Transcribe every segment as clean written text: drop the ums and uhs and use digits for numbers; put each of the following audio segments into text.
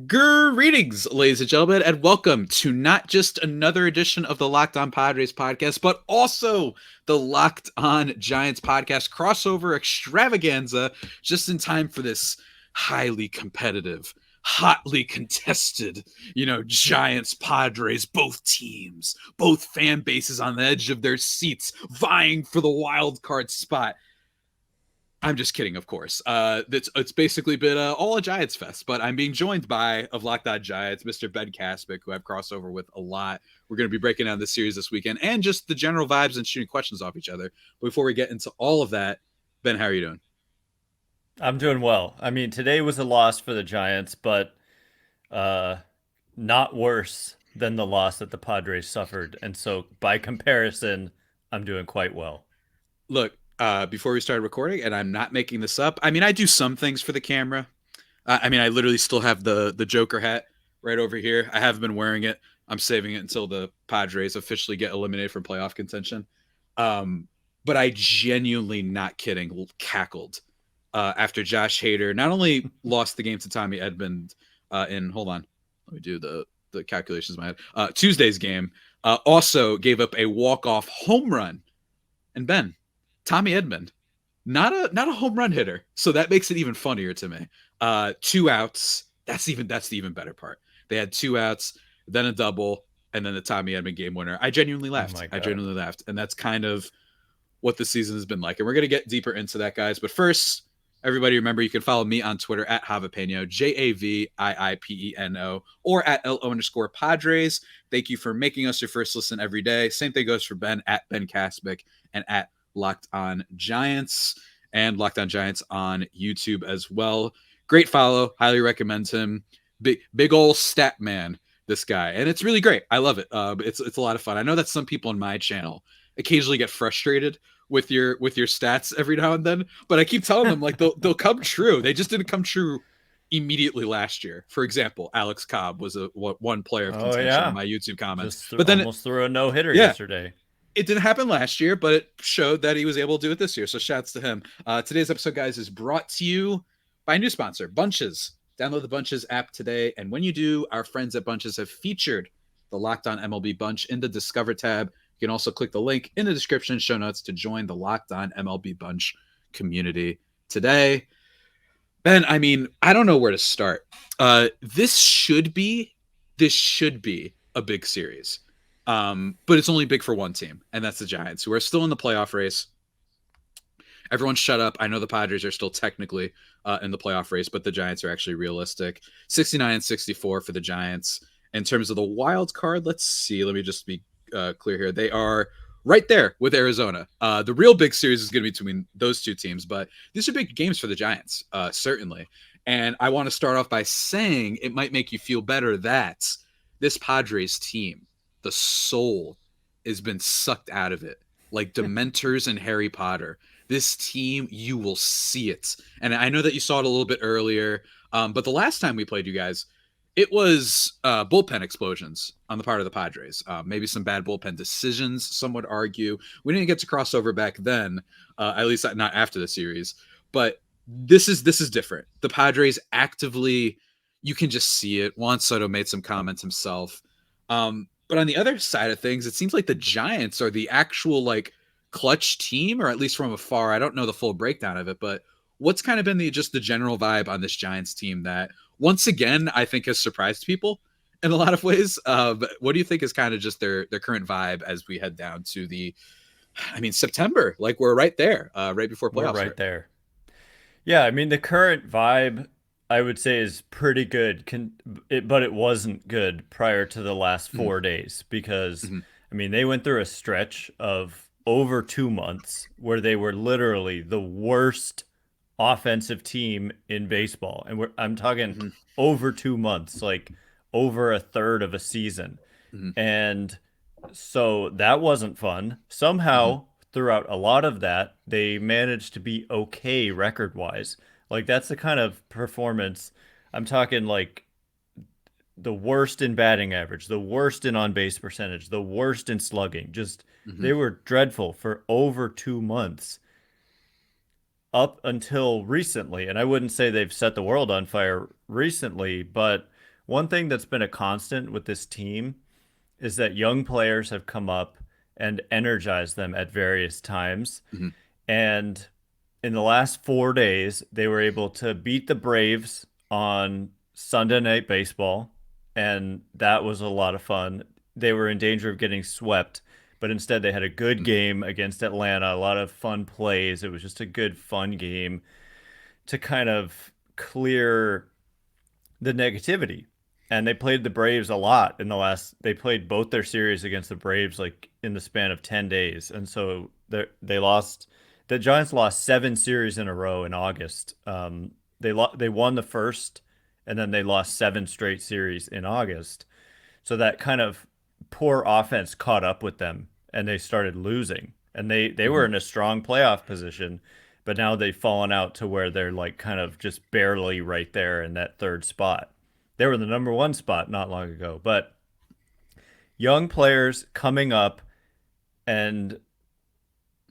Greetings, ladies and gentlemen, and welcome to not just another edition of the Locked On Padres podcast, but also the Locked On Giants podcast crossover extravaganza, just in time for this highly competitive, hotly contested, Giants, Padres, both teams, both fan bases on the edge of their seats, vying for the wild card spot. I'm just kidding, of course. It's basically been all a Giants fest, but I'm being joined by of Locked On Giants, Mr. Ben Kaspick, who I've crossed over with a lot. We're going to be breaking down this series this weekend and just the general vibes and shooting questions off each other. But before we get into all of that, Ben, how are you doing? I'm doing well. I mean, today was a loss for the Giants, but uh, not worse than the loss that the Padres suffered. And so, by comparison, I'm doing quite well. Look, before we started recording, and I'm not making this up. I mean, I do some things for the camera. I literally still have the Joker hat right over here. I haven't been wearing it. I'm saving it until the Padres officially get eliminated from playoff contention. Um, but I genuinely, not kidding, cackled after Josh Hader not only lost the game to Tommy Edmond in hold on, let me do the calculations in my head. Tuesday's game, also gave up a walk off home run. And Ben, Tommy Edmond, not a home run hitter, so that makes it even funnier to me. Two outs. That's the even better part. They had two outs, then a double, and then the Tommy Edmond game winner. I genuinely Oh laughed. my I God. genuinely laughed, and that's kind of what the season has been like. And we're gonna get deeper into that, guys. But first, everybody remember you can follow me on Twitter at Javipeno, JAVIIPENO, or at LO_Padres. Thank you for making us your first listen every day. Same thing goes for Ben at Ben Kaspick and at Locked On Giants and Locked On Giants on YouTube as well. Great follow. Highly recommend him. Big old stat man, this guy. And it's really great. I love it. It's a lot of fun. I know that some people on my channel occasionally get frustrated with your stats every now and then, but I keep telling them like they'll come true. They just didn't come true immediately last year. For example, Alex Cobb was a one player of Oh contention in yeah, my YouTube comments. just But then almost threw a no hitter yeah, yesterday. it didn't happen last year, but it showed that he was able to do it this year. So shouts to him. Today's episode, guys, is brought to you by a new sponsor, Bunches. Download the Bunches app today. And when you do, our friends at Bunches have featured the Locked On MLB Bunch in the Discover tab. You can also click the link in the description show notes to join the Locked On MLB Bunch community today. Ben, I mean, I don't know where to start. This should be a big series. But it's only big for one team, and that's the Giants, who are still in the playoff race. Everyone shut up. I know the Padres are still technically in the playoff race, but the Giants are actually realistic. 69 and 64 for the Giants. In terms of the wild card, let's see. Let me just be clear here. They are right there with Arizona. The real big series is going to be between those two teams, but these are big games for the Giants, certainly. And I want to start off by saying it might make you feel better that this Padres team, the soul, has been sucked out of it like Dementors and Harry Potter. This team, you will see it. And I know that you saw it a little bit earlier, but the last time we played you guys, it was bullpen explosions on the part of the Padres. Maybe some bad bullpen decisions, some would argue. We didn't get to crossover back then, at least not after the series. But this is different. The Padres actively, you can just see it. Juan Soto made some comments himself. But on the other side of things, it seems like the Giants are the actual like clutch team, or at least from afar. I don't know the full breakdown of it, but what's kind of been the general vibe on this Giants team that once again I think has surprised people in a lot of ways. But what do you think is kind of just their current vibe as we head down to September? Like we're right there, right before We're playoffs right start. there. Yeah, I mean the current vibe I would say is pretty good. But it wasn't good prior to the last Mhm, 4 days because mhm, I mean they went through a stretch of over 2 months where they were literally the worst offensive team in baseball, and I'm talking mhm, over 2 months, like over a third of a season, mhm, and so that wasn't fun. mhm, Somehow, throughout a lot of that, they managed to be okay record wise. Like, that's the kind of performance I'm talking like the worst in batting average, the worst in on base percentage, the worst in slugging. Just mhm. they were dreadful for over 2 months up until recently. And I wouldn't say they've set the world on fire recently, but one thing that's been a constant with this team is that young players have come up and energized them at various times. Hmm. And in the last 4 days, they were able to beat the Braves on Sunday Night Baseball, and that was a lot of fun. They were in danger of getting swept, but instead they had a good game against Atlanta, a lot of fun plays. It was just a good, fun game to kind of clear the negativity. And they played the Braves a lot in the last. They played both their series against the Braves like in the span of 10 days, and so they lost. The Giants lost 7 series in a row in August. They won the first, and then they lost 7 straight series in August. So that kind of poor offense caught up with them, and they started losing. And they were Hmm. in a strong playoff position, but now they've fallen out to where they're like kind of just barely right there in that third spot. They were in the number one spot not long ago, but young players coming up and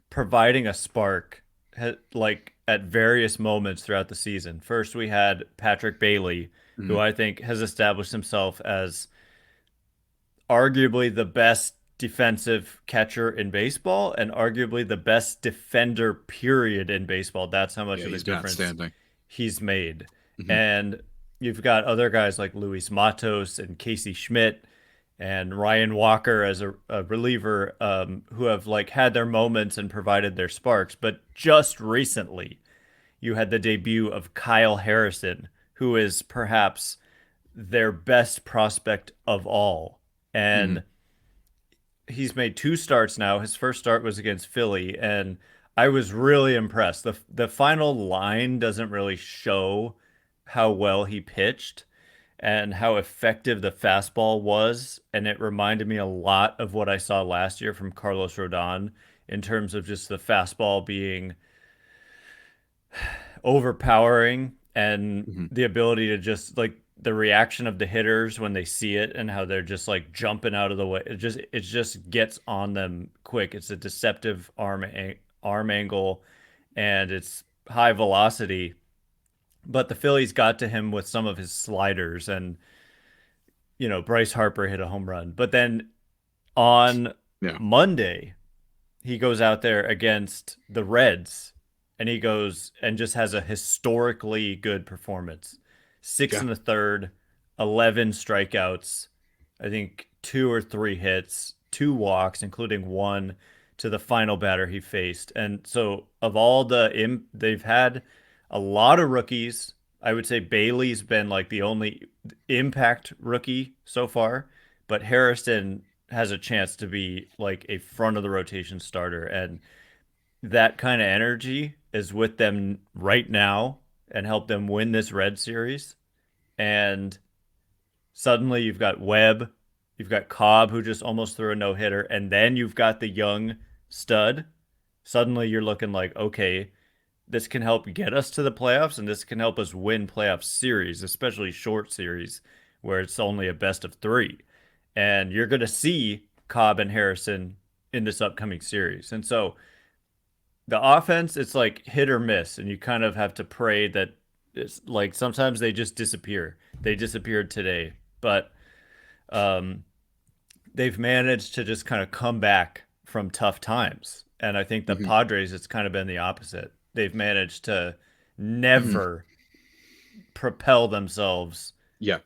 providing a spark like at various moments throughout the season. First, we had Patrick Bailey, who Hmm. I think has established himself as arguably the best defensive catcher in baseball and arguably the best defender period in baseball. That's how much Yeah, of a he's been difference outstanding. he's made. Hmm. And you've got other guys like Luis Matos and Casey Schmidt and Ryan Walker as a reliever, who have like had their moments and provided their sparks. But just recently, you had the debut of Kyle Harrison, who is perhaps their best prospect of all. Hmm. And he's made 2 starts now. His first start was against Philly, and I was really impressed. The final line doesn't really show how well he pitched and how effective the fastball was, and it reminded me a lot of what I saw last year from Carlos Rodon in terms of just the fastball being overpowering and Hmm. the ability to just like the reaction of the hitters when they see it and how they're just like jumping out of the way. It just gets on them quick. It's a deceptive arm angle and it's high velocity. But the Phillies got to him with some of his sliders and Bryce Harper hit a home run. But then on Yeah. Monday, he goes out there against the Reds and he goes and just has a historically good performance. Six Yeah. and a third, 11 strikeouts, I think 2 or 3 hits, 2 walks, including one to the final batter he faced. And so, of all they've had a lot of rookies. I would say Bailey's been like the only impact rookie so far, but Harrison has a chance to be like a front of the rotation starter. And that kind of energy is with them right now and help them win this Red Series. And suddenly you've got Webb, you've got Cobb, who just almost threw a no hitter, and then you've got the young stud. Suddenly you're looking like, okay, this can help get us to the playoffs and this can help us win playoff series, especially short series where it's only a best of three. And you're going to see Cobb and Harrison in this upcoming series. And so the offense, it's like hit or miss, and you kind of have to pray that it's like sometimes they just disappear. They disappeared today, but um, they've managed to just kind of come back from tough times. And I think the Hmm. Padres, it's kind of been the opposite. They've managed to Hmm. never propel themselves. Yeah.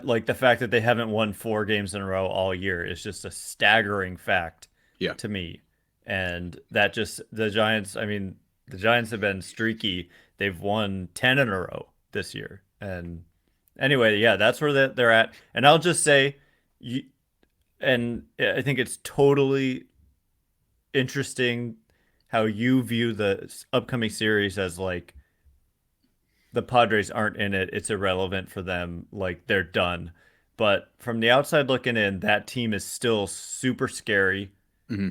Like the fact that they haven't won 4 games in a row all year is just a staggering fact Yeah. to me. And that just, the Giants, I mean, the Giants have been streaky. They've won 10 in a row this year. And anyway, yeah, that's where they're at. And I'll just say, you, and I think it's totally interesting how you view the upcoming series as like the Padres aren't in it. It's irrelevant for them. Like they're done. But from the outside looking in, that team is still super scary, Hmm.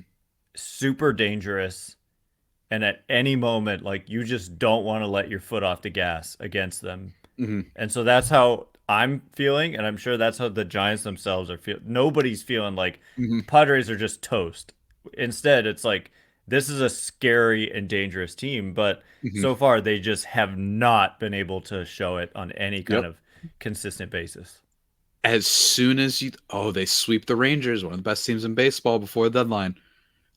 super dangerous, and at any moment, like you just don't want to let your foot off the gas against them. Hmm. And so that's how I'm feeling, and I'm sure that's how the Giants themselves are feeling. Nobody's feeling like Hmm. the Padres are just toast. Instead, it's like this is a scary and dangerous team, but Hmm. so far they just have not been able to show it on any kind Yep. of. consistent basis. As soon as they sweep the Rangers, one of the best teams in baseball before the deadline.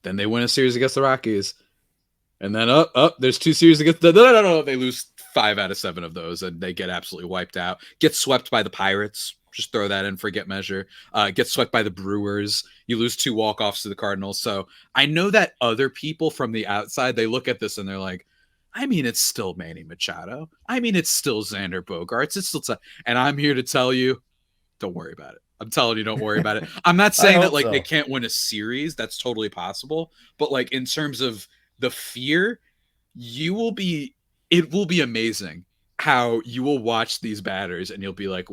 Then they win a series against the Rockies. And then there's 2 series against no. They lose 5 out of 7 of those, and they get absolutely wiped out. Get swept by the Pirates. Just throw that in for get measure. Get swept by the Brewers. You lose 2 walk-offs to the Cardinals. So I know that other people from the outside, they look at this and they're like, I mean, it's still Manny Machado. I mean, it's still Xander Bogaerts. It's still, and I'm here to tell you, don't worry about it. I'm telling you, don't worry about it. I'm not I saying that hope like they so. can't win a series. That's totally possible. But like in terms of the fear, it will be amazing how you will watch these batters and you'll be like,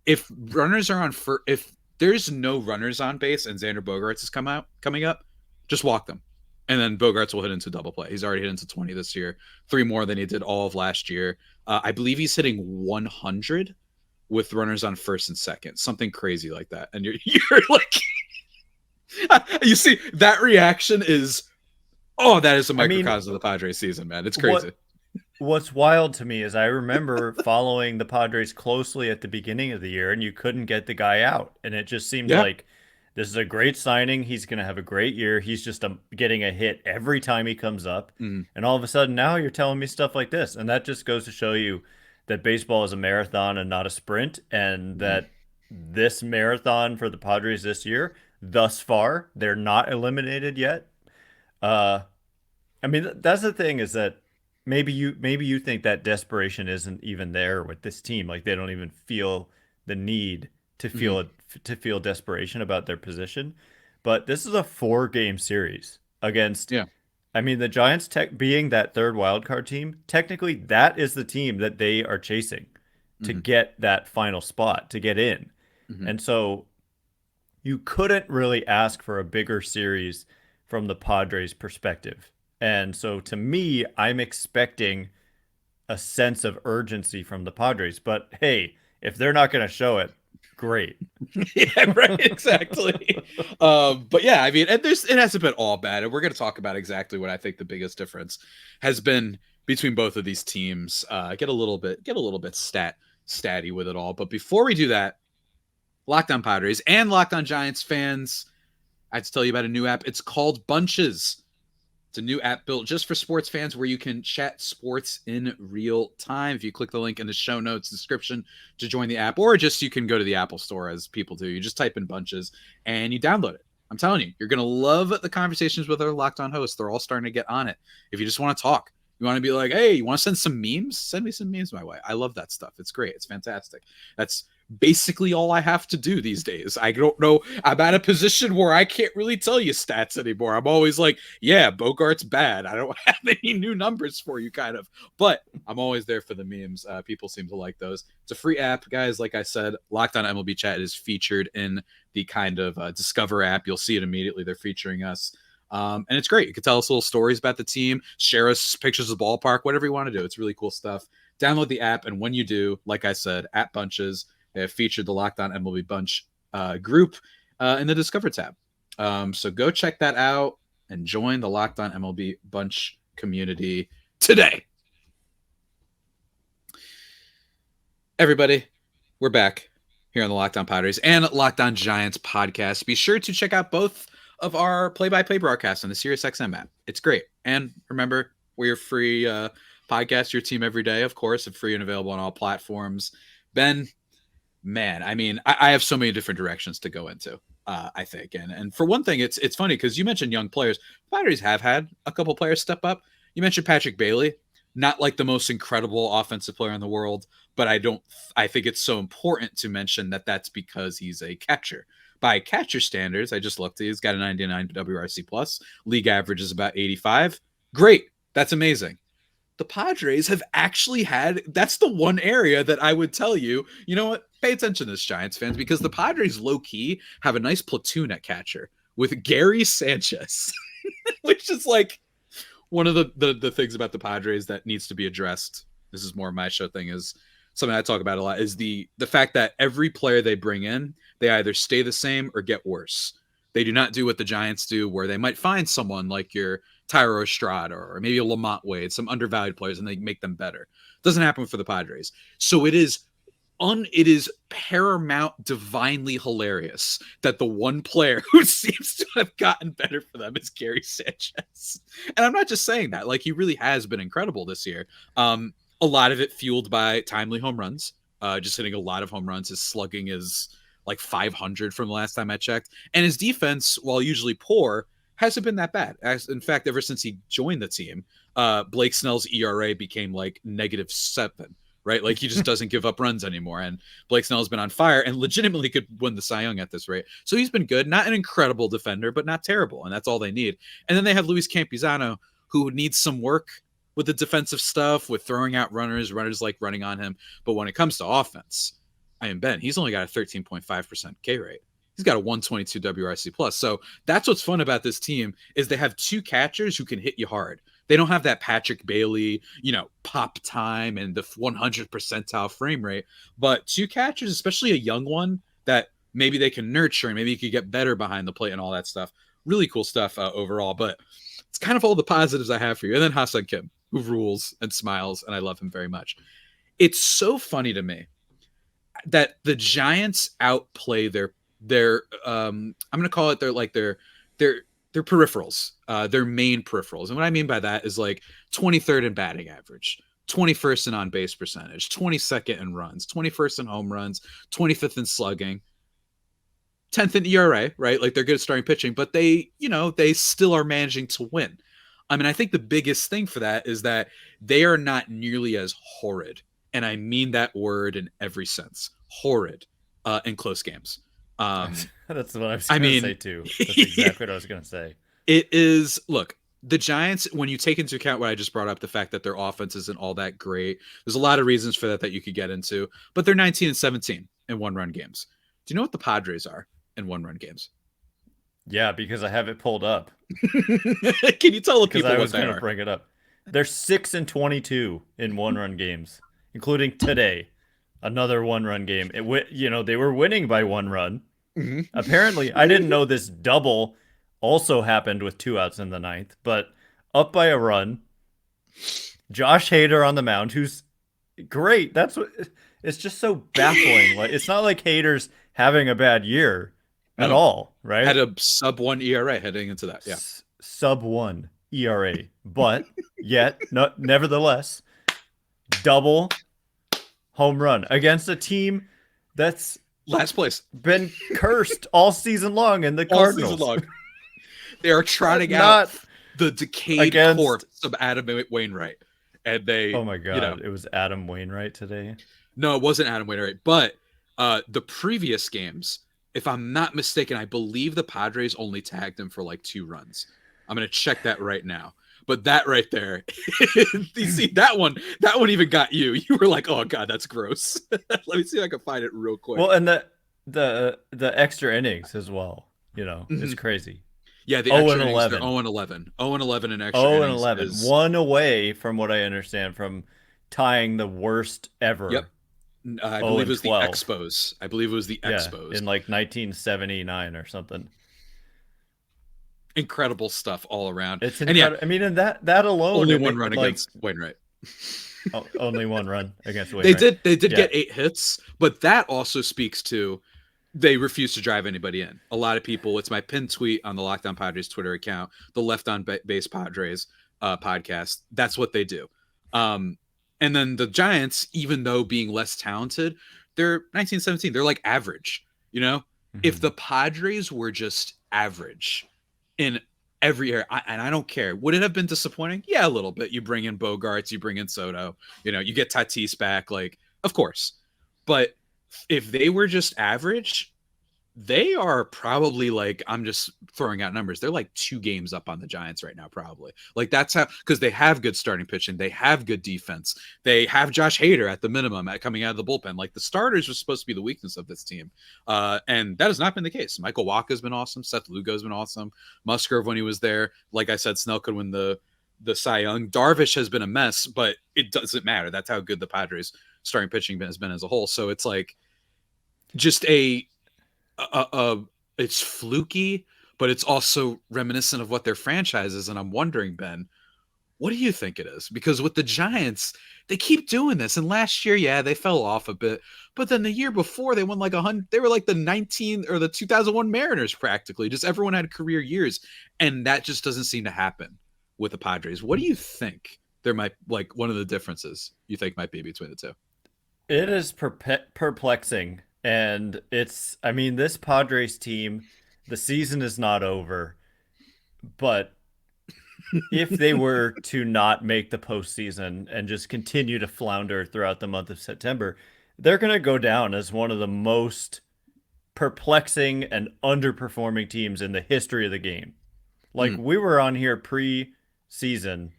if runners are on if there's no runners on base and Xander Bogaerts is coming up, just walk them. And then Bogaerts will hit into double play. He's already hit into 20 this year, 3 more than he did all of last year. I believe he's hitting 100 with runners on first and second, something crazy like that. And you're like, you see that reaction is, that is a I mean, microcosm of the Padres season, man. It's crazy. what's wild to me is I remember following the Padres closely at the beginning of the year, and you couldn't get the guy out, and it just seemed Yeah. like this is a great signing. He's going to have a great year. He's just getting a hit every time he comes up, Mm, and all of a sudden now you're telling me stuff like this, and that just goes to show you that baseball is a marathon and not a sprint, and mm, that this marathon for the Padres this year, thus far, they're not eliminated yet. Uh, I mean, that's the thing is that maybe you think that desperation isn't even there with this team. Like they don't even feel the need to mm. feel desperation about their position. But this is a 4 game series against. Yeah. I mean, the Giants tech being that third wild card team, technically that is the team that they are chasing to Mm-hmm. get that final spot to get in. Mm-hmm. And so you couldn't really ask for a bigger series from the Padres' perspective. And so to me, I'm expecting a sense of urgency from the Padres. But hey, if they're not going to show it, great. Yeah, right, exactly. But yeah, I mean, and it hasn't been all bad, and we're going to talk about exactly what I think the biggest difference has been between both of these teams. Get a little bit statty with it all. But before we do that, Locked On Padres and Locked On Giants fans, I have to tell you about a new app. It's called Bunches. It's a new app built just for sports fans where you can chat sports in real time. If you click the link in the show notes description to join the app, or just you can go to the Apple Store as people do. You just type in Bunches and you download it. I'm telling you, you're going to love the conversations with our Locked On hosts. They're all starting to get on it. If you just want to talk, you want to be like, hey, you want to send some memes? Send me some memes my way. I love that stuff. It's great. It's fantastic. That's basically all I have to do these days. I don't know. I'm at a position where I can't really tell you stats anymore. I'm always like, yeah, Bogart's bad. I don't have any new numbers for you, kind of. But I'm always there for the memes. People seem to like those. It's a free app, guys. Like I said, Locked On MLB Chat is featured in the kind of Discover app. You'll see it immediately. They're featuring us. And it's great. You can tell us little stories about the team, share us pictures of the ballpark, whatever you want to do. It's really cool stuff. Download the app. And when you do, like I said, at Bunches, they have featured the Locked On MLB Bunch group in the Discover tab. So go check that out and join the Locked On MLB Bunch community today. Everybody, we're back here on the Locked On Padres and Locked On Giants podcast. Be sure to check out both of our play-by-play broadcasts on the SiriusXM app. It's great. And remember, we're your free podcast, your team every day, of course, and free and available on all platforms. Ben, man, I mean, I have so many different directions to go into. I think, and for one thing, it's funny because you mentioned young players. Padres have had a couple players step up. You mentioned Patrick Bailey, not like the most incredible offensive player in the world, but I think it's so important to mention that that's because he's a catcher. By catcher standards, I just looked. He's got a 99 WRC plus. League average is about 85. Great, that's amazing. The Padres have actually had, that's the one area that I would tell you, you know what, pay attention to this, Giants fans, because the Padres low-key have a nice platoon at catcher with Gary Sanchez, which is like one of the things about the Padres that needs to be addressed. This is more of my show thing, is something I talk about a lot, is the fact that every player they bring in, they either stay the same or get worse. They do not do what the Giants do, where they might find someone like your Tyro Estrada or maybe a Lamont Wade, some undervalued players, and they make them better. It doesn't happen for the Padres. So it is it is paramount divinely hilarious that the one player who seems to have gotten better for them is Gary Sanchez. And I'm not just saying that, like, he really has been incredible this year. A lot of it fueled by timely home runs, just hitting a lot of home runs. His slugging is like 500 from the last time I checked, and his defense, while usually poor, hasn't been that bad. As, in fact, ever since he joined the team, Blake Snell's ERA became like -7, right? Like, he just doesn't give up runs anymore. And Blake Snell has been on fire and legitimately could win the Cy Young at this rate. So he's been good, not an incredible defender, but not terrible. And that's all they need. And then they have Luis Campusano, who needs some work with the defensive stuff, with throwing out runners like running on him. But when it comes to offense, I am Ben, he's only got a 13.5% K rate. He's got a 122 WRC plus. So that's what's fun about this team is they have two catchers who can hit you hard. They don't have that Patrick Bailey, pop time and the 100 percentile frame rate, but two catchers, especially a young one that maybe they can nurture and maybe he could get better behind the plate and all that stuff. Really cool stuff overall, but it's kind of all the positives I have for you. And then Ha-Seong Kim, who rules and smiles, and I love him very much. It's so funny to me that the Giants outplay their I'm going to call it their peripherals, their main peripherals. And what I mean by that is like 23rd in batting average, 21st in on base percentage, 22nd in runs, 21st in home runs, 25th in slugging, 10th in ERA, right? Like, they're good at starting pitching, but they still are managing to win. I mean, I think the biggest thing for that is that they are not nearly as horrid. And I mean that word in every sense, horrid, in close games. That's what I was going to say too. That's exactly what I was going to say. It is, look, the Giants, when you take into account what I just brought up, the fact that their offense isn't all that great, there's a lot of reasons for that you could get into, but they're 19-17 in one-run games. Do you know what the Padres are in one-run games? Yeah, because I have it pulled up. Can you tell the people what they are? Because I was going to bring it up. They're 6-22 in one-run games, including today. Another one-run game. They were winning by 1 run. Mm-hmm. Apparently, I didn't know this double also happened with 2 outs in the 9th, but up by a run. Josh Hader on the mound, who's great. It's just so baffling. Like, it's not like Hader's having a bad year at all, right? Had a sub-1 ERA heading into that, yeah. Sub-1 ERA, but yet, nevertheless, double home run against a team that's last place, been cursed all season long in the Cardinals. All season long. They are trotting out the decayed corpse of Adam Wainwright, and they. Oh my God! It was Adam Wainwright today. No, it wasn't Adam Wainwright, but the previous games, if I'm not mistaken, I believe the Padres only tagged him for like 2 runs. I'm gonna check that right now. But that right there, you see that one even got you. You were like, "Oh God, that's gross." Let me see if I can find it real quick. Well, and the extra innings as well. It's crazy. Yeah, the extra innings, 11. 0-11. 0-11 in extra innings. 0-11. 1 away from what I understand from tying the worst ever. Yep. I believe it was the Expos. In like 1979 or something. Incredible stuff all around. It's incredible. I mean, and that alone. Only 1 run against Wainwright. Only 1 run against Wainwright. They did get 8 hits, but that also speaks to they refuse to drive anybody in. A lot of people, it's my pinned tweet on the Locked On Padres Twitter account, the Left on Base Padres podcast. That's what they do. And then the Giants, even though being less talented, they're 19-17. They're like average. Mm-hmm. If the Padres were just average in every area, and I don't care, would it have been disappointing? Yeah, a little bit. You bring in Bogarts, you bring in Soto, you get Tatis back, like, of course. But if they were just average, they are probably like, I'm just throwing out numbers, they're like 2 games up on the Giants right now, probably. Like, that's how, because they have good starting pitching, they have good defense, they have Josh Hader at the minimum coming out of the bullpen. Like, the starters are supposed to be the weakness of this team, and that has not been the case. Michael Wacha's been awesome, Seth Lugo's been awesome, Musgrove when he was there, like I said, Snell could win the Cy Young. Darvish has been a mess, but it doesn't matter. That's how good the Padres starting pitching has been as a whole. So it's like just it's fluky, but it's also reminiscent of what their franchise is. And I'm wondering, Ben, What do you think it is? Because with the Giants, they keep doing this. And last year, yeah, they fell off a bit. But then the year before, they won like 100. They were like the 19 or the 2001 Mariners practically. Just everyone had career years. And that just doesn't seem to happen with the Padres. What do you think there might, like, one of the differences you think might be between the two? It is perplexing. And I mean, this Padres team, the season is not over, but if they were to not make the postseason and just continue to flounder throughout the month of September, they're going to go down as one of the most perplexing and underperforming teams in the history of the game. Like, Mm, we were on here pre-season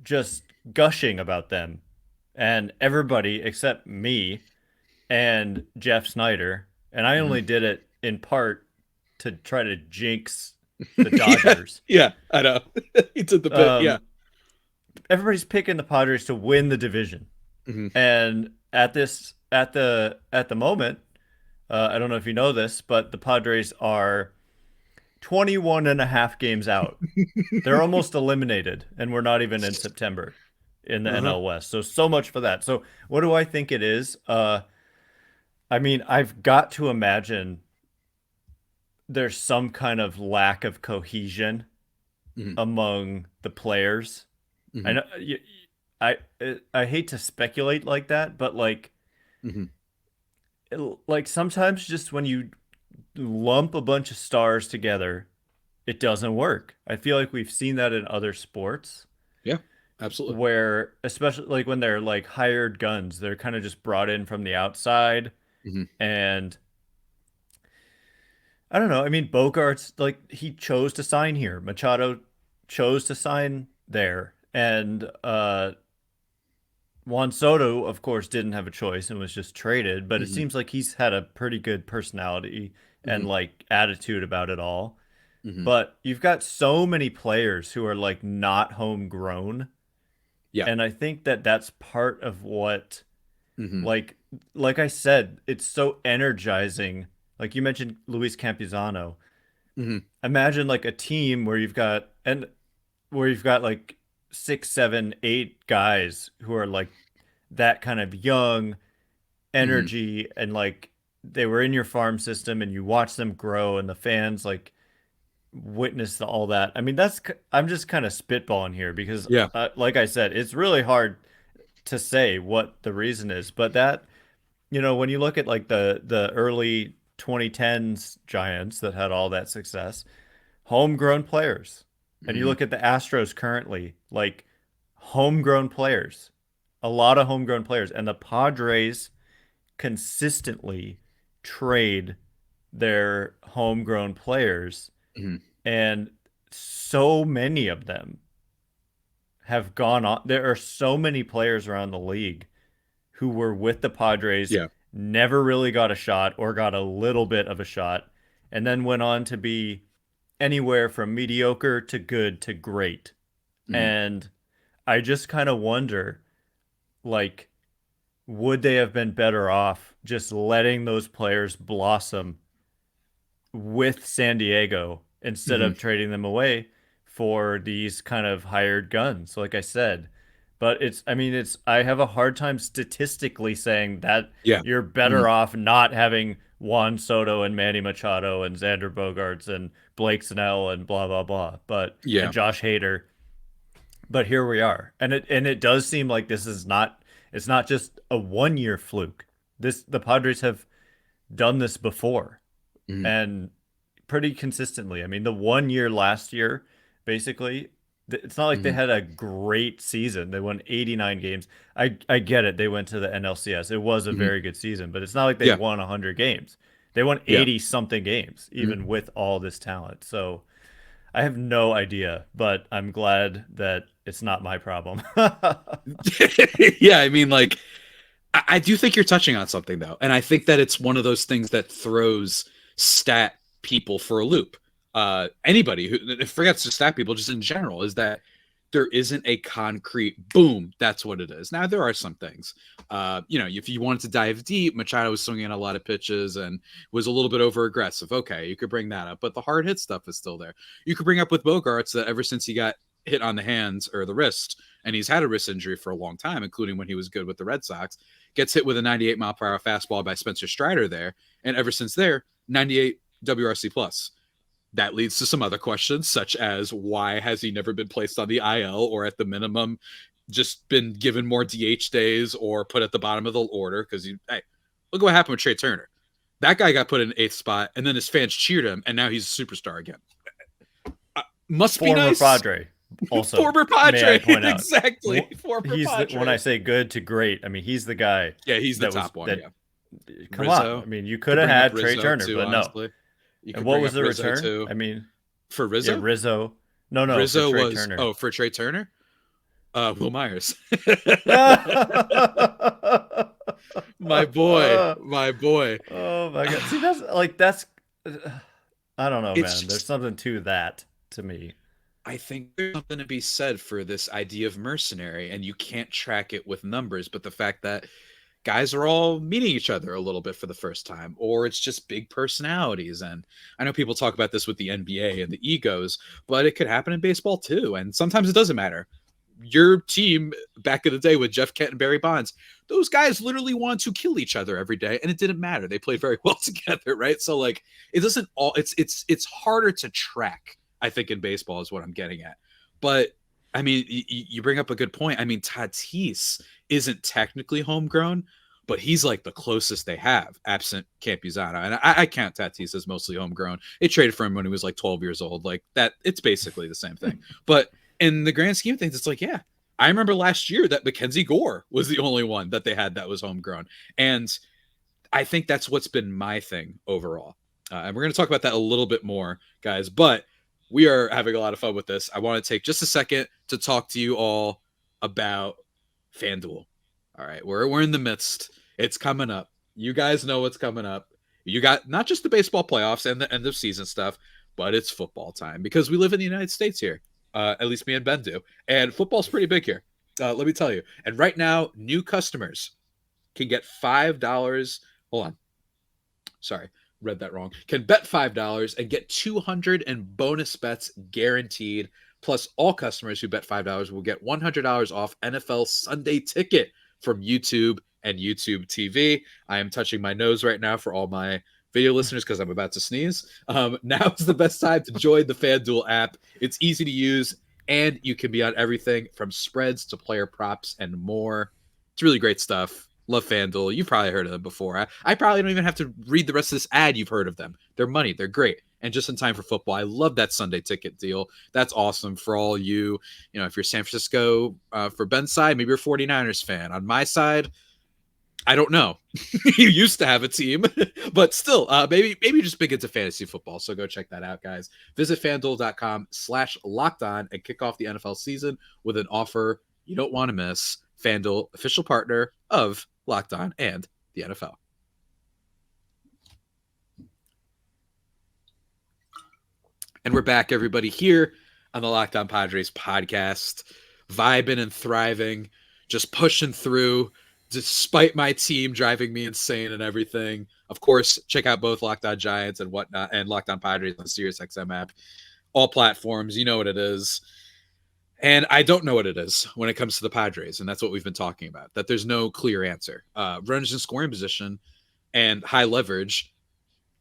just gushing about them, and everybody except me and Jeff Snyder, and I only mhm. did it in part to try to jinx the Yeah, Dodgers. yeah, I know. He did the bit. Yeah. Um, Everybody's picking the Padres to win the division. Hmm. And at the moment, I don't know if you know this, but the Padres are 21 and a half games out. They're almost eliminated, and we're not even in September in the Uh-huh. NL West. So much for that. So what do I think it is? I mean, I've got to imagine there's some kind of lack of cohesion Hmm. among the players. I Hmm. know I I hate to speculate like that, but Hmm. like sometimes just when you lump a bunch of stars together, it doesn't work. I feel like we've seen that in other sports Yeah, absolutely. where especially like when they're like hired guns, they're kind of just brought in from the outside Hmm. and I don't know. I mean, Bogart's like he chose to sign here. Machado chose to sign there. And Juan Soto, of course, didn't have a choice and was just traded, but it Hmm. seems like he's had a pretty good personality and Hmm. like attitude about it all. Hmm. But you've got so many players who are like not homegrown, Yeah. and I think that that's part of what Hmm. like like I said, it's so energizing. Like you mentioned Luis Campusano. Hmm. Imagine like a team where you've got like six, seven, eight guys who are like that kind of young Hmm. energy and like they were in your farm system and you watch them grow and the fans like witness all that. I mean, I'm just kind of spitballing here because, Yeah. like I said, it's really hard to say what the reason is. But that, when you look at like the early 2010s Giants that had all that success, homegrown players, and you Hmm. look at the Astros currently, like homegrown players, a lot of homegrown players, and the Padres consistently trade their homegrown players, Hmm. and so many of them have gone on. There are so many players around the league who were with the Padres, Yeah. never really got a shot or got a little bit of a shot, and then went on to be anywhere from mediocre to good to great. Hmm. And I just kind of wonder, like, would they have been better off just letting those players blossom with San Diego instead Hmm. of trading them away for these kind of hired guns, like I said. But I mean, I have a hard time statistically saying that Yeah. you're Hmm. better off not having Juan Soto and Manny Machado and Xander Bogaerts and Blake Snell and blah blah blah, and Yeah. Josh Hader. But here we are, and it does seem like this is not it's not just a 1 year fluke. The Padres have done this before, Hmm. and pretty consistently. I mean, the 1 year last year, basically, it's not like they Hmm. had a great season. They won 89 games. I get it. They went to the NLCS. It was a Hmm. very good season, but it's not like they Yeah. won 100 games. They won Yeah. 80 something games, Mhm. even with all this talent. So I have no idea, but I'm glad that it's not my problem. Yeah. I mean, like, I do think you're touching on something though, and I think that it's one of those things that throws stat people for a loop. Anybody who forgets to stat people, just in general, is that there isn't a concrete boom. That's what it is. Now there are some things. If you wanted to dive deep, Machado was swinging a lot of pitches and was a little bit over aggressive. Okay, you could bring that up, but the hard hit stuff is still there. You could bring up with Bogarts that ever since he got hit on the hands or the wrist, and he's had a wrist injury for a long time, including when he was good with the Red Sox. Gets hit with a 98 mile per hour fastball by Spencer Strider there, and ever since there, 98 WRC plus. That leads to some other questions, such as why has he never been placed on the IL, or at the minimum just been given more DH days or put at the bottom of the order? Because hey, look at what happened with Trey Turner. That guy got put in 8th spot, and then his fans cheered him, and now he's a superstar again. Must Former be nice. Padre. Also, former Padre, point out, exactly. Former he's Padre. When I say good to great, I mean he's the guy. Yeah, he's the top one. Come Rizzo, on, I mean you could have had Trey Turner, too, but honestly. No. And what was the return? Too. I mean, for Rizzo, Rizzo. No, Rizzo for Trey was Turner. For Trey Turner. Will Myers. my boy. Oh my god! See, that's. I don't know, man. Just, there's something to that to me. I think there's something to be said for this idea of mercenary, and you can't track it with numbers, but the fact that guys are all meeting each other a little bit for the first time, or it's just big personalities. And I know people talk about this with the NBA and the egos, but it could happen in baseball too. And sometimes it doesn't matter. Your team back in the day with Jeff Kent and Barry Bonds, those guys literally wanted to kill each other every day, and it didn't matter. They played very well together, right? So like, it doesn't all. It's harder to track, I think, in baseball is what I'm getting at. But I mean, you bring up a good point. I mean, Tatis isn't technically homegrown, but he's like the closest they have, absent Campusano. And I count Tatis as mostly homegrown. They traded for him when he was like 12 years old. Like that, it's basically the same thing. But in the grand scheme of things, it's like, yeah, I remember last year that Mackenzie Gore was the only one that they had that was homegrown. And I think that's what's been my thing overall. And we're going to talk about that a little bit more, guys. But we are having a lot of fun with this. I want to take just a second to talk to you all about FanDuel. All right, we're in the midst. It's coming up. You guys know what's coming up. You got not just the baseball playoffs and the end of season stuff, but it's football time because we live in the United States here. At least me and Ben do. And football's pretty big here. Let me tell you. And right now, new customers can get $5. Hold on. Sorry. Read that wrong. Can bet $5 and get 200 in bonus bets guaranteed. Plus, all customers who bet $5 will get $100 off NFL Sunday Ticket from YouTube and YouTube TV. I am touching my nose right now for all my video listeners because I'm about to sneeze. Now is the best time to join the FanDuel app. It's easy to use, and you can be on everything from spreads to player props and more. It's really great stuff. Love FanDuel. You've probably heard of them before. I probably don't even have to read the rest of this ad. You've heard of them. They're money. They're great. And just in time for football. I love that Sunday Ticket deal. That's awesome for all you. You know, if you're San Francisco for Ben's side, maybe you're a 49ers fan. On my side, I don't know. You used to have a team, but still, maybe just big into fantasy football. So go check that out, guys. Visit FanDuel.com/lockedon and kick off the NFL season with an offer you don't want to miss. FanDuel, official partner of Locked On and the NFL. And we're back, everybody, here on the Locked On Padres podcast, vibing and thriving, just pushing through, despite my team driving me insane and everything. Of course, check out both Locked On Giants and whatnot, and Locked On Padres on the SiriusXM app. All platforms, you know what it is. And I don't know what it is when it comes to the Padres, and that's what we've been talking about, that there's no clear answer. Runners in scoring position and high leverage,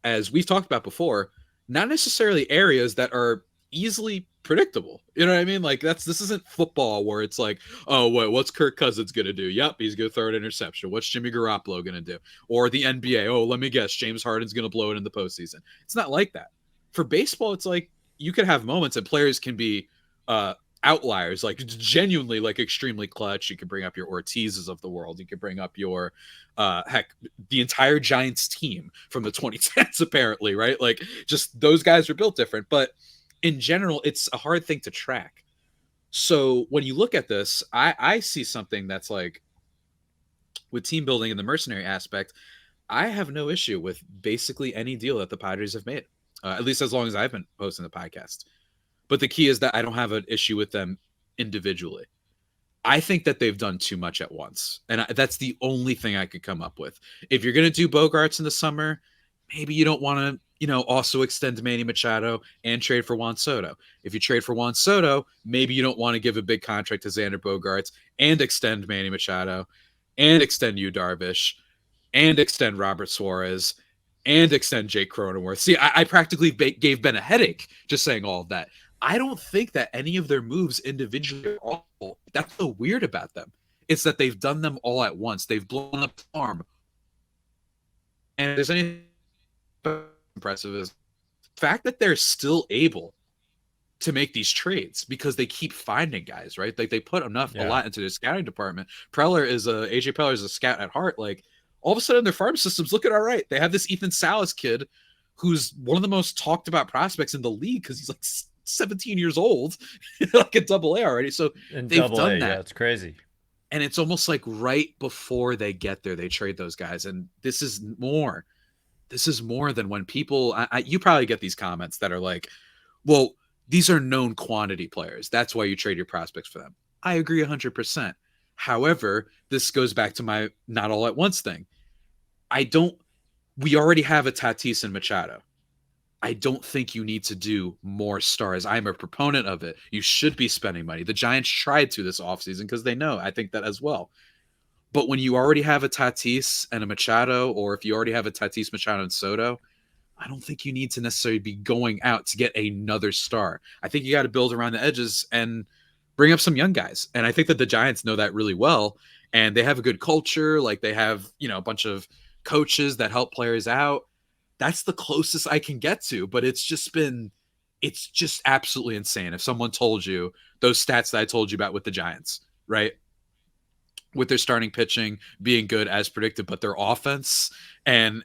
as we've talked about before, not necessarily areas that are easily predictable. You know what I mean? Like this isn't football where it's like, oh, what's Kirk Cousins going to do? Yep, he's going to throw an interception. What's Jimmy Garoppolo going to do? Or the NBA, oh, let me guess, James Harden's going to blow it in the postseason. It's not like that. For baseball, it's like you could have moments and players can be outliers, like genuinely like extremely clutch. You can bring up your Ortizes of the world. You could bring up your the entire Giants team from the 2010s, apparently, right? Like just those guys are built different. But in general, it's a hard thing to track. So when you look at this, I see something that's like with team building and the mercenary aspect, I have no issue with basically any deal that the Padres have made, at least as long as I've been hosting the podcast. But the key is that I don't have an issue with them individually. I think that they've done too much at once. And that's the only thing I could come up with. If you're going to do Bogarts in the summer, maybe you don't want to also extend Manny Machado and trade for Juan Soto. If you trade for Juan Soto, maybe you don't want to give a big contract to Xander Bogaerts and extend Manny Machado and extend Yu Darvish and extend Robert Suarez and extend Jake Cronenworth. See, I practically gave Ben a headache just saying all of that. I don't think that any of their moves individually are awful. That's so weird about them. It's that they've done them all at once. They've blown up the farm. And if there's anything impressive is the fact that they're still able to make these trades because they keep finding guys, right? Like they put a lot into their scouting department. AJ Preller is a scout at heart. Like all of a sudden their farm system's looking all right. They have this Ethan Salas kid who's one of the most talked about prospects in the league because he's like 17 years old, like a double A already. So they've done that. Yeah, it's crazy. And it's almost like right before they get there, they trade those guys. And this is more. This is more than when people, you probably get these comments that are like, well, these are known quantity players. That's why you trade your prospects for them. I agree 100%. However, this goes back to my not all at once thing. We already have a Tatis and Machado. I don't think you need to do more stars. I'm a proponent of it. You should be spending money. The Giants tried to this offseason because they know. I think that as well. But when you already have a Tatis and a Machado, or if you already have a Tatis, Machado, and Soto, I don't think you need to necessarily be going out to get another star. I think you got to build around the edges and bring up some young guys. And I think that the Giants know that really well. And they have a good culture. Like they have, a bunch of coaches that help players out. That's the closest I can get to. But it's just absolutely insane. If someone told you those stats that I told you about with the Giants, right? With their starting pitching being good as predicted, but their offense and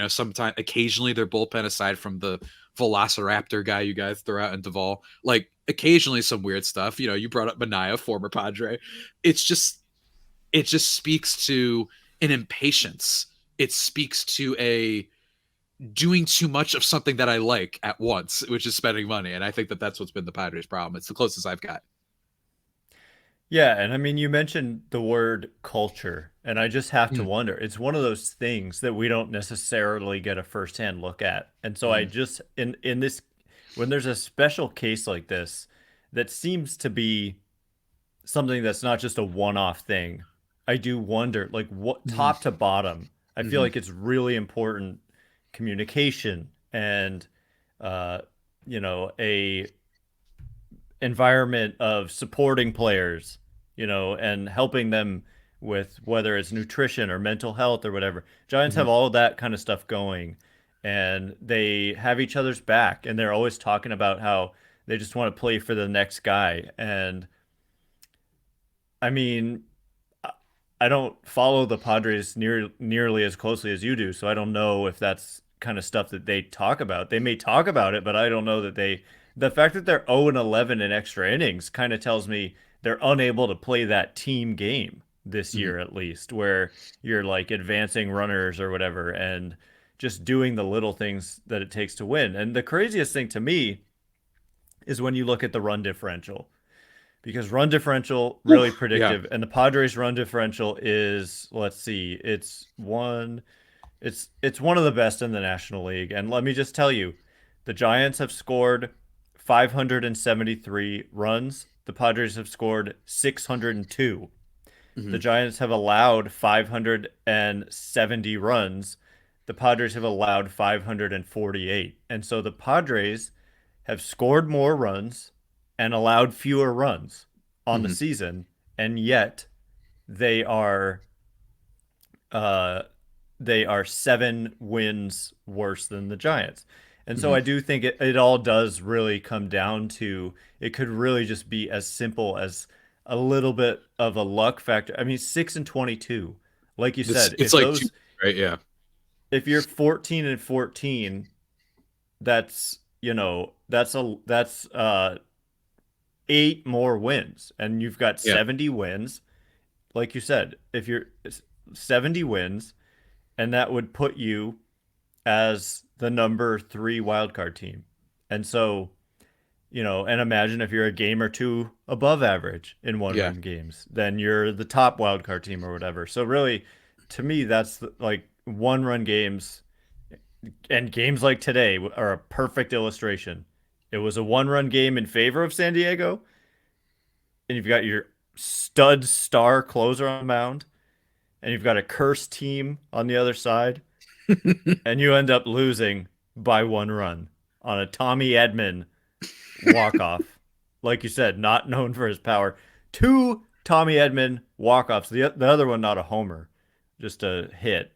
sometimes occasionally their bullpen, aside from the Velociraptor guy you guys throw out in Duvall, like occasionally some weird stuff. You brought up Manaea, former Padre. It just speaks to an impatience. It speaks to a doing too much of something that I like at once, which is spending money. And I think that that's what's been the Padres' problem. It's the closest I've got. Yeah, and I mean, you mentioned the word culture, and I just have to wonder. It's one of those things that we don't necessarily get a firsthand look at. And so I just in this when there's a special case like this that seems to be something that's not just a one-off thing, I do wonder like what top to bottom. I feel like it's really important communication and a environment of supporting players, and helping them with whether it's nutrition or mental health or whatever. Giants have all of that kind of stuff going, and they have each other's back, and they're always talking about how they just want to play for the next guy. And I mean, I don't follow the Padres nearly as closely as you do, so I don't know if that's kind of stuff that they talk about. They may talk about it, but I don't know that they. The fact that they're 0-11 in extra innings kind of tells me they're unable to play that team game this year, at least, where you're like advancing runners or whatever and just doing the little things that it takes to win. And the craziest thing to me is when you look at the run differential, because run differential really predictive, and the Padres run differential is, let's see, it's one of the best in the National League. And let me just tell you, the Giants have scored 573 runs. The Padres have scored 602. The Giants have allowed 570 runs. The Padres have allowed 548. And so the Padres have scored more runs and allowed fewer runs on the season, and yet they are 7 wins worse than the Giants. And so I do think it all does really come down to, it could really just be as simple as a little bit of a luck factor. I mean, 6-22, like you said, It's like right? Yeah. If you're 14-14, that's 8 more wins, and you've got 70 wins. Like you said, if you're 70 wins, and that would put you as the number 3 wildcard team. And so, and imagine if you're a game or two above average in one-run games, then you're the top wildcard team or whatever. So really, to me, that's like one-run games And games like today are a perfect illustration. It was a one-run game in favor of San Diego, and you've got your stud star closer on the mound, and you've got a cursed team on the other side, and you end up losing by 1 run on a Tommy Edman walk-off. Like you said, not known for his power. Two Tommy Edman walk-offs. The other one not a homer, just a hit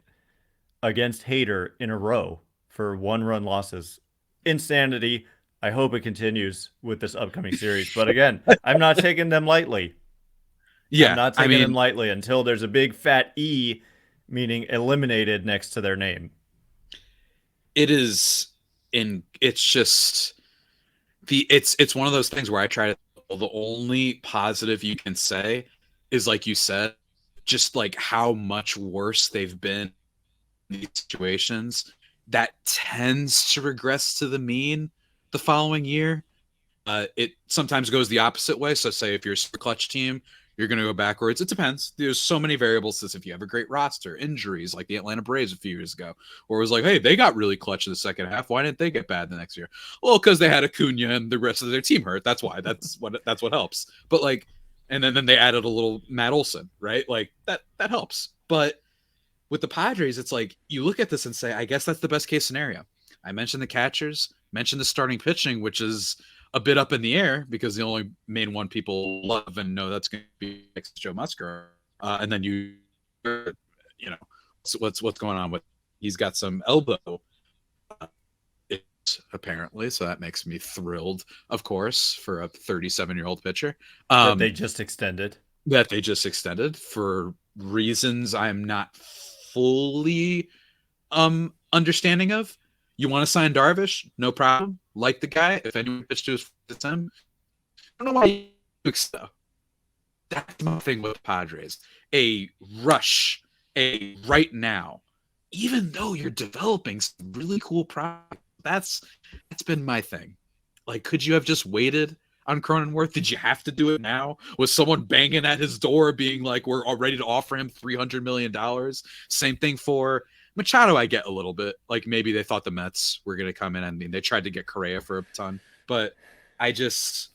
against Hader in a row for 1 run losses. Insanity. I hope it continues with this upcoming series. But again, I'm not taking them lightly. I'm Yeah, not I taking them mean, lightly until there's a big fat E, meaning eliminated next to their name. it is it's just it's one of those things where I try to, well, the only positive you can say is, like you said, just like how much worse they've been in these situations that tends to regress to the mean the following year. It sometimes goes the opposite way. So, say if you're a super clutch team, you're going to go backwards. It depends. There's so many variables. As if you have a great roster, injuries like the Atlanta Braves a few years ago, or it was like, hey, they got really clutch in the second half. Why didn't they get bad the next year? Well, because they had Acuna and the rest of their team hurt. That's why. That's what helps. But like, and then they added a little Matt Olson, right? Like that helps. But with the Padres, it's like you look at this and say, I guess that's the best case scenario. I mentioned the catchers, mentioned the starting pitching, which is a bit up in the air because the only main one people love and know that's going to be Joe Musgrove. And then know, what's going on with? He's got some elbow apparently, so that makes me thrilled, of course, for a 37-year-old pitcher. That they Um, just extended. that they just extended for reasons I'm not fully understanding of. You want to sign Darvish? No problem. Like the guy. If anyone pitched to his him, I don't know why you though. That's my thing with Padres. A rush, a right now, even though you're developing some really cool product. That's been my thing. Like, could you have just waited on Cronenworth? Did you have to do it now? Was someone banging at his door being like, we're all ready to offer him $300 million? Same thing for Machado. I get a little bit. Like, maybe they thought the Mets were going to come in. I mean, they tried to get Correa for a ton, but I just,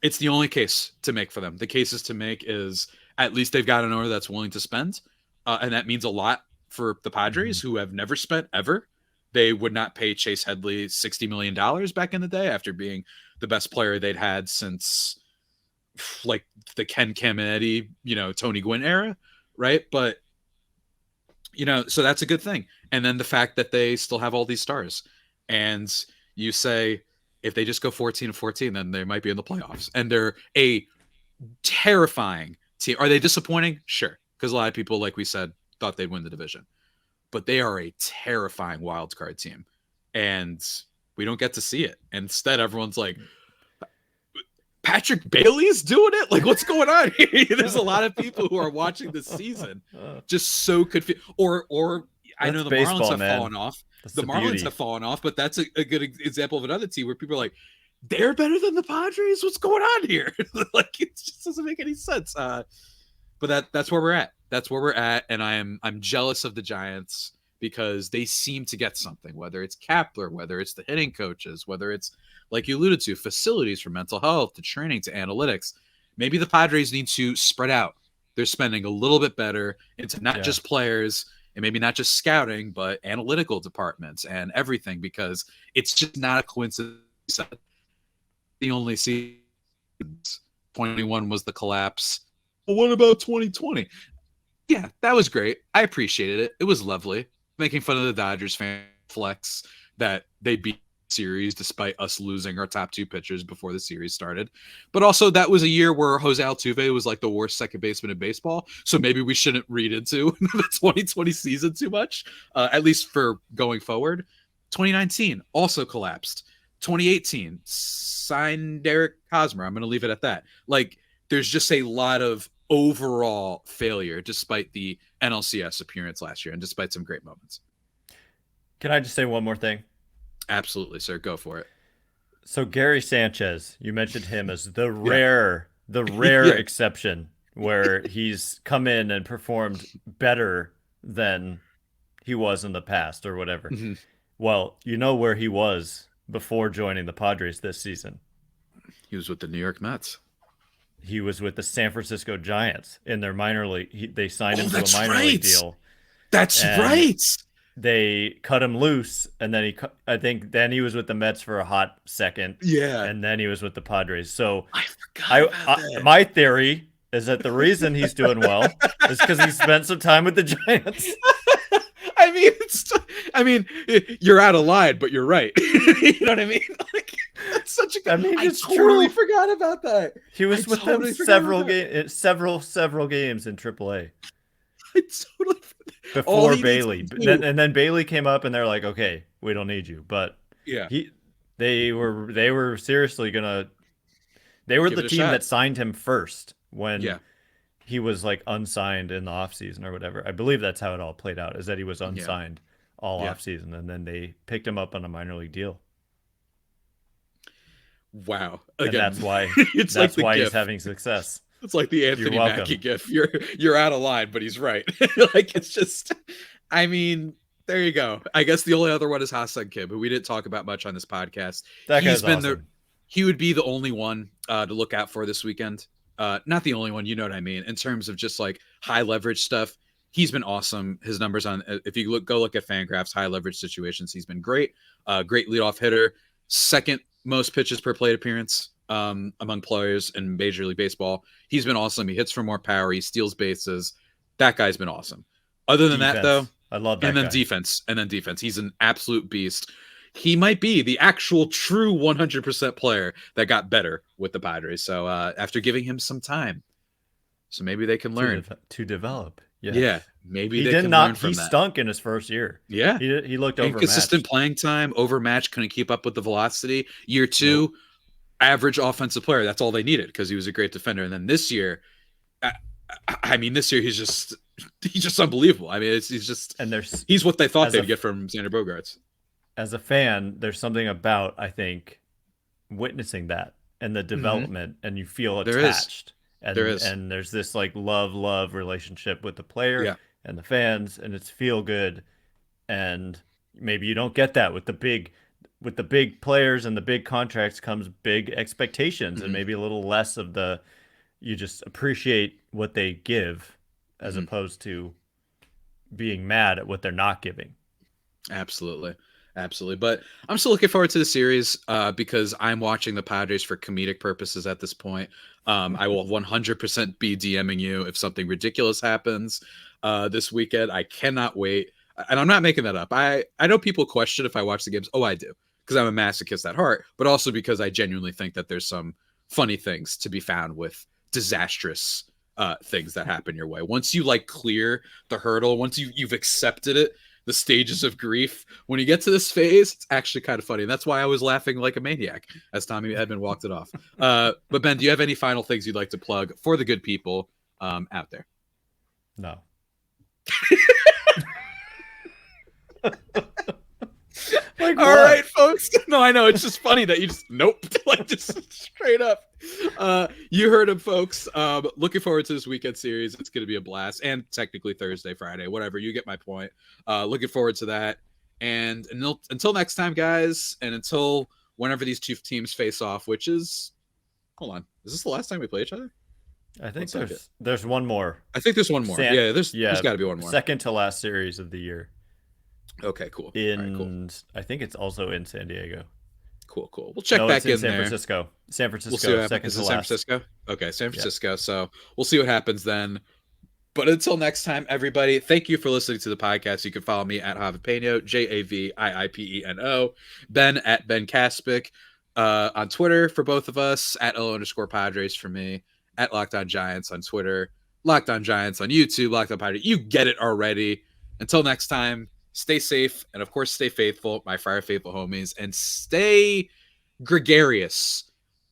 it's the only case to make for them. The cases to make is at least they've got an owner that's willing to spend. And that means a lot for the Padres, who have never spent ever. They would not pay Chase Headley $60 million back in the day after being the best player they'd had since like the Ken Caminiti, Tony Gwynn era, right? But so that's a good thing. And then the fact that they still have all these stars, and you say if they just go 14-14, then they might be in the playoffs. And they're a terrifying team. Are they disappointing? Sure, because a lot of people, like we said, thought they'd win the division, but they are a terrifying wild card team, and we don't get to see it. Instead, everyone's like, Patrick Bailey's doing it? Like, what's going on here? There's a lot of people who are watching this season just so confused. Or I That's know the Marlins baseball, have man. fallen off. That's The the Marlins beauty. have fallen off, but that's a good example of another team where people are like, they're better than the Padres. What's going on here? Like, it just doesn't make any sense. But that's where we're at. That's where we're at, and I'm jealous of the Giants because they seem to get something. Whether it's Kapler, whether it's the hitting coaches, whether it's, like you alluded to, facilities for mental health to training to analytics. Maybe the Padres need to spread out their spending a little bit better into not Yeah. just players and maybe not just scouting, but analytical departments and everything, because it's just not a coincidence. The only seasons 21 was the collapse. Well, what about 2020? Yeah, that was great. I appreciated it. It was lovely. Making fun of the Dodgers fan flex that they beat the series despite us losing our top two pitchers before the series started. But also, that was a year where Jose Altuve was like the worst second baseman in baseball. So maybe we shouldn't read into the 2020 season too much, at least for going forward. 2019 also collapsed. 2018 signed Derek Hosmer. I'm going to leave it at that. Like, there's just a lot of overall failure despite the NLCS appearance last year and despite some great moments. Can I just say one more thing? Absolutely, sir. Go for it. So Gary Sanchez, you mentioned him as Yeah. the rare Yeah. exception where he's come in and performed better than he was in the past or whatever. Mm-hmm. Well, you know where he was before joining the Padres this season. He was with the New York Mets. He was with the San Francisco Giants in their minor league. They signed Oh, him to a that's minor league right. deal, That's and right. they cut him loose. And then I think, then he was with the Mets for a hot second, Yeah. and then he was with the Padres. So, I forgot about that. my theory is that the reason he's doing well is because he spent some time with the Giants. I mean, I mean, you're out of line, but you're right. You know what I mean? Like, that's such a good. I mean, I it's totally true. forgot about that. He was I with them totally forgot about several games in AAA I totally. All before he needs Bailey. to do. And then Bailey came up, and they're like, "Okay, we don't need you." But Yeah, he they were seriously gonna. They were give the it a team shot. that signed him first when Yeah, he was like unsigned in the offseason or whatever. I believe that's how it all played out, is that he was yeah, unsigned all yeah. offseason, and then they picked him up on a minor league deal. Wow. And Again, it's like that's the why he's GIF. having success. It's like the You're Anthony Mackie welcome. GIF. You're out of line, but he's right. Like it's just. I mean, there you go. I guess the only other one is Ha-Seong Kim, who we didn't talk about much on this podcast. That He's guy's been the awesome. he would be the only one to look out for this weekend. Not the only one, you know what I mean, in terms of just like high leverage stuff. He's been awesome. His numbers on if you go look at Fangraphs high leverage situations, he's been great. Great leadoff hitter, second most pitches per plate appearance among players in Major League Baseball. He's been awesome. He hits for more power. He steals bases. That guy's been awesome. Other than that, though, Defense. I love and that then guy. defense, and then defense. He's an absolute beast. He might be the actual true 100% player that got better with the Padres. So after giving him some time, so maybe they can learn. To develop. Yeah. Yeah, maybe He they did can learn not. from He that. stunk in his first year. Yeah, He looked inconsistent overmatched. playing time, overmatched, couldn't keep up with the velocity. Year Nope. two, average offensive player. That's all they needed because he was a great defender. And then this year, I, I mean, this year he's just unbelievable. I mean, And there's he's what they thought as a they'd get from Xander Bogaerts. as a fan, there's something about, I think, witnessing that and the Mm-hmm. development, and you feel There is, attached, there is, and there's this like love relationship with the player yeah. and the fans, and it's feel good. And maybe you don't get that with the big players and the big contracts comes big expectations, and Mm-hmm. maybe a little less of the, you just appreciate what they give as Mm-hmm. opposed to being mad at what they're not giving. Absolutely. Absolutely. But I'm still looking forward to the series because I'm watching the Padres for comedic purposes at this point. I will 100% be DMing you if something ridiculous happens this weekend. I cannot wait. And I'm not making that up. I know people question if I watch the games. Oh, I do. Because I'm a masochist at heart, but also because I genuinely think that there's some funny things to be found with disastrous things that happen your way. Once you like clear the hurdle, once you've accepted it, the stages of grief. When you get to this phase, it's actually kind of funny. And that's why I was laughing like a maniac as Tommy Edmond walked it off. But Ben, do you have any final things you'd like to plug for the good people out there? No. Like All what? right, folks. No, I know. It's just funny that you just nope, like just straight up. You heard him, folks. Looking forward to this weekend series. It's going to be a blast, and technically Thursday, Friday, whatever. You get my point. Looking forward to that. And until next time, guys, and until whenever these two teams face off, which is, hold on, is this the last time we play each other? I think Looks like it. there's one more. I think there's one more. Yeah, there's got to be one more. Second to last series of the year. Okay, cool. All right, cool. I think it's also in San Diego. Cool. We'll check No, it's back in in San there. Francisco. San We'll see what Francisco, happens. second Is to it San last. Francisco? Okay, San Yeah. Francisco. So we'll see what happens then. But until next time, everybody, thank you for listening to the podcast. You can follow me at Javipeno, JAVIIPENO, Ben at Ben Kaspick, on Twitter for both of us, at @L_Padres for me, at Locked On Giants on Twitter, Locked On Giants on YouTube, Locked On Padres. You get it already. Until next time, stay safe, and of course, stay faithful, my fire faithful homies, and stay gregarious.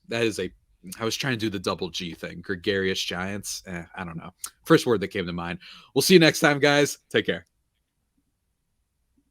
That is I was trying to do the double G thing. Gregarious Giants. I don't know. First word that came to mind. We'll see you next time, guys. Take care.